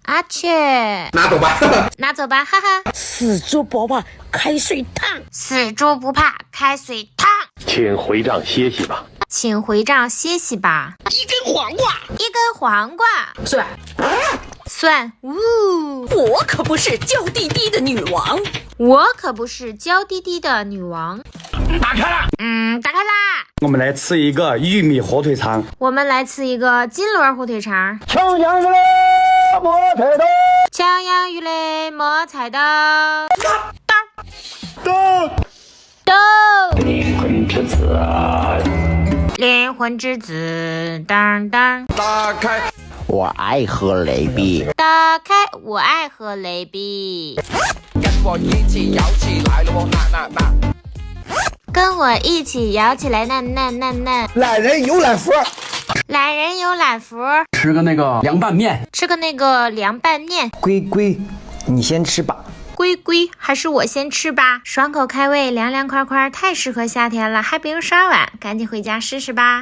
阿切，拿走吧，拿走吧，哈哈。死猪不怕开水烫，死猪不怕开水烫。请回帐歇息吧。请回帐歇息吧。一根黄瓜，一根黄瓜。蒜，呜，我可不是娇滴滴的女王，我可不是娇滴滴的女王。打开了。打开啦！我们来吃一个玉米火腿肠。我们来吃一个金轮火腿肠。抢羊鱼嘞，摸菜刀。抢洋芋嘞，摸菜刀。刀。灵魂之子啊！灵魂之子，当当。打开。我爱喝雷碧。打开，我爱喝雷碧。跟我一起摇起来了，那。跟我一起摇起来，那。懒人有懒福。懒人有懒福。吃个那个凉拌面。吃个那个凉拌面。龟龟，你先吃吧。龟龟，还是我先吃吧。爽口开胃，凉凉快快，太适合夏天了，还不用刷碗，赶紧回家试试吧。